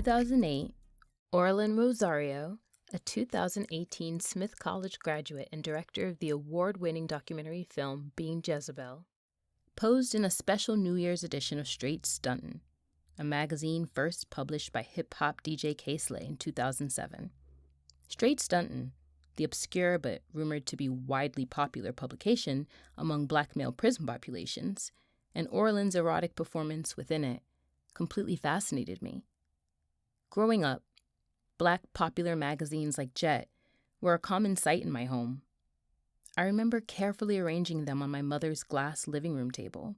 2008, Orlin Rosario, a 2018 Smith College graduate and director of the award-winning documentary film Being Jezebel, posed in a special New Year's edition of Straight Stuntin', a magazine first published by hip-hop DJ K-Slay in 2007. Straight Stuntin', the obscure but rumored to be widely popular publication among black male prison populations, and Orlin's erotic performance within it, completely fascinated me. Growing up, black popular magazines like Jet were a common sight in my home. I remember carefully arranging them on my mother's glass living room table.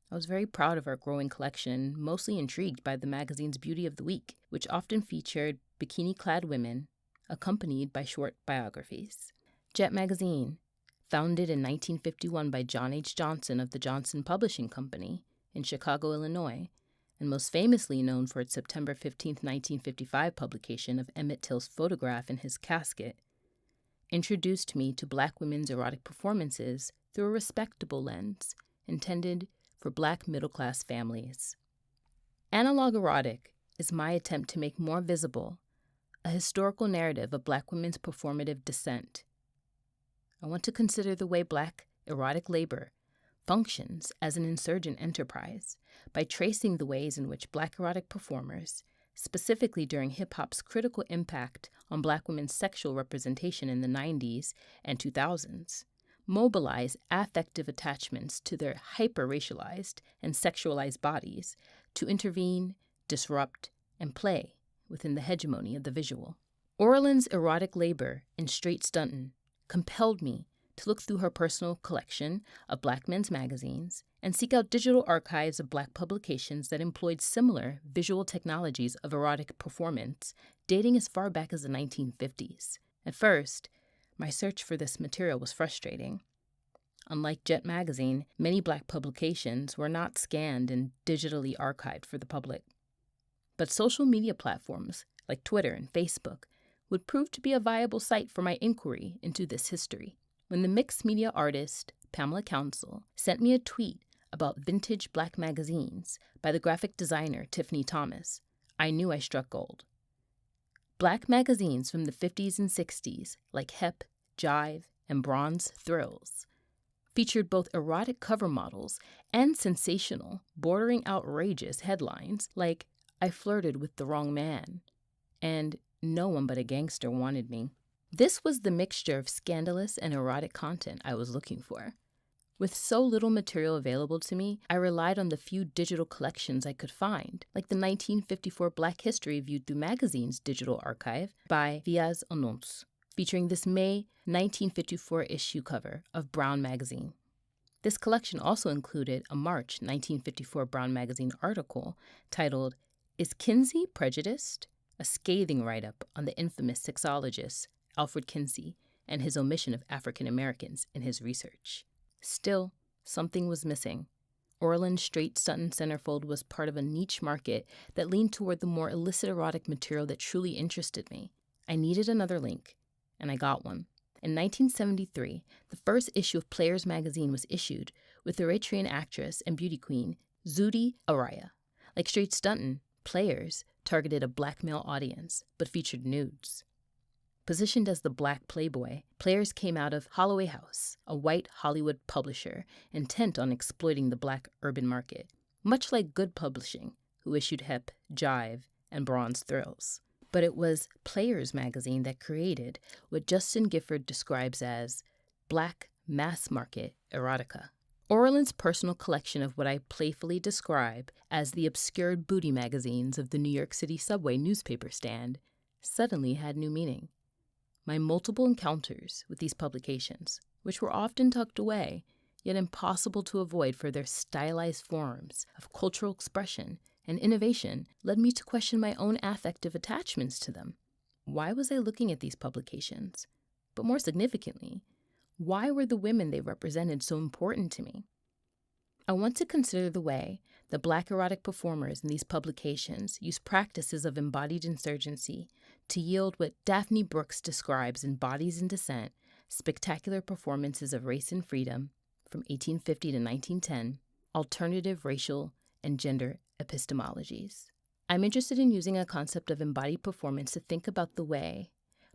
I was very proud of our growing collection, mostly intrigued by the magazine's beauty of the week, which often featured bikini-clad women, accompanied by short biographies. Jet magazine, founded in 1951 by John H. Johnson of the Johnson Publishing Company in Chicago, Illinois, and most famously known for its September 15, 1955 publication of Emmett Till's photograph in his casket, introduced me to black women's erotic performances through a respectable lens intended for black middle-class families. Analog Erotic is my attempt to make more visible a historical narrative of black women's performative descent. I want to consider the way black erotic labor functions as an insurgent enterprise by tracing the ways in which black erotic performers, specifically during hip-hop's critical impact on black women's sexual representation in the 90s and 2000s, mobilize affective attachments to their hyper-racialized and sexualized bodies to intervene, disrupt, and play within the hegemony of the visual. Orlin's erotic labor in Straight Stuntin' compelled me to look through her personal collection of black men's magazines and seek out digital archives of black publications that employed similar visual technologies of erotic performance dating as far back as the 1950s. At first, my search for this material was frustrating. Unlike Jet magazine, many black publications were not scanned and digitally archived for the public. But social media platforms like Twitter and Facebook would prove to be a viable site for my inquiry into this history. When the mixed media artist Pamela Council sent me a tweet about vintage black magazines by the graphic designer Tiffany Thomas, I knew I struck gold. Black magazines from the 50s and 60s, like Hep, Jive, and Bronze Thrills, featured both erotic cover models and sensational, bordering outrageous headlines like "I flirted with the wrong man" and "No one but a gangster wanted me." This was the mixture of scandalous and erotic content I was looking for. With so little material available to me, I relied on the few digital collections I could find, like the 1954 Black History Viewed Through Magazine's digital archive by Vias Onons, featuring this May 1954 issue cover of Brown magazine. This collection also included a March 1954 Brown magazine article titled "Is Kinsey Prejudiced?" a scathing write-up on the infamous sexologist Alfred Kinsey and his omission of African Americans in his research. Still, something was missing. Orlin's Straight Stuntin' centerfold was part of a niche market that leaned toward the more illicit erotic material that truly interested me. I needed another link, and I got one. In 1973, the first issue of Players magazine was issued with Eritrean actress and beauty queen Zudi Araya. Like Straight Stuntin', Players targeted a black male audience, but featured nudes. Positioned as the Black Playboy, Players came out of Holloway House, a white Hollywood publisher intent on exploiting the black urban market, much like Good Publishing, who issued Hep, Jive, and Bronze Thrills. But it was Players magazine that created what Justin Gifford describes as black mass market erotica. Orlin's personal collection of what I playfully describe as the obscured booty magazines of the New York City subway newspaper stand suddenly had new meaning. My multiple encounters with these publications, which were often tucked away, yet impossible to avoid for their stylized forms of cultural expression and innovation, led me to question my own affective attachments to them. Why was I looking at these publications? But more significantly, why were the women they represented so important to me? I want to consider the way the black erotic performers in these publications use practices of embodied insurgency to yield what Daphne Brooks describes in Bodies in Dissent, spectacular performances of race and freedom from 1850 to 1910, alternative racial and gender epistemologies. I'm interested in using a concept of embodied performance to think about the way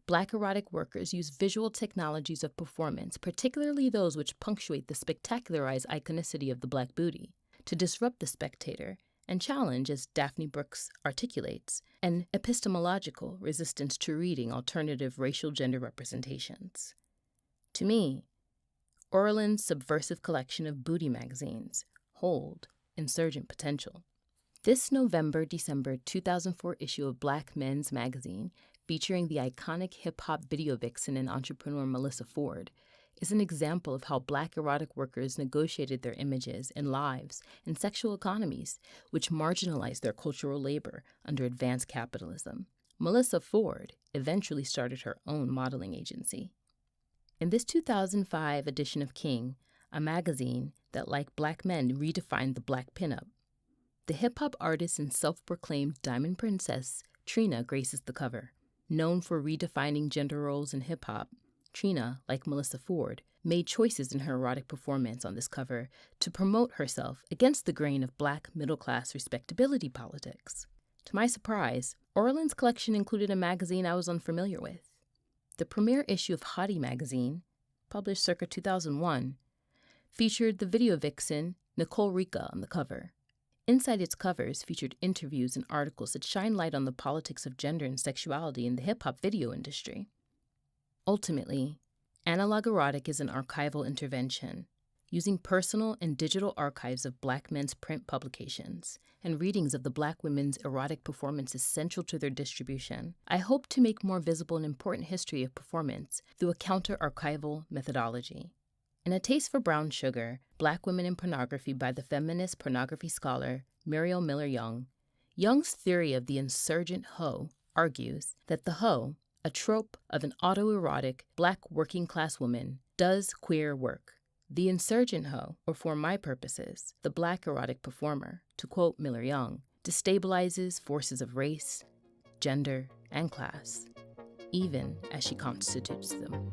Black erotic workers use visual technologies of performance, particularly those which punctuate the spectacularized iconicity of the Black booty, to disrupt the spectator and challenge, as Daphne Brooks articulates, an epistemological resistance to reading alternative racial gender representations. To me, Orlin's subversive collection of booty magazines hold insurgent potential. This November-December 2004 issue of Black Men's Magazine, featuring the iconic hip-hop video vixen and entrepreneur Melissa Ford, is an example of how Black erotic workers negotiated their images and lives in sexual economies, which marginalized their cultural labor under advanced capitalism. Melissa Ford eventually started her own modeling agency. In this 2005 edition of King, a magazine that, like Black men, redefined the Black pinup, the hip-hop artist and self-proclaimed Diamond Princess, Trina, graces the cover. Known for redefining gender roles in hip-hop, Trina, like Melissa Ford, made choices in her erotic performance on this cover to promote herself against the grain of Black middle-class respectability politics. To my surprise, Orlin's collection included a magazine I was unfamiliar with. The premiere issue of Hottie magazine, published circa 2001, featured the video vixen Nicole Rica on the cover. Inside its covers featured interviews and articles that shine light on the politics of gender and sexuality in the hip-hop video industry. Ultimately, Analog Erotic is an archival intervention, using personal and digital archives of Black men's print publications and readings of the Black women's erotic performances central to their distribution. I hope to make more visible an important history of performance through a counter-archival methodology. In A Taste for Brown Sugar, Black Women in Pornography by the feminist pornography scholar Muriel Miller Young, Young's theory of the insurgent hoe argues that the hoe, a trope of an autoerotic Black working-class woman, does queer work. The insurgent hoe, or for my purposes, the Black erotic performer, to quote Miller Young, destabilizes forces of race, gender, and class, even as she constitutes them.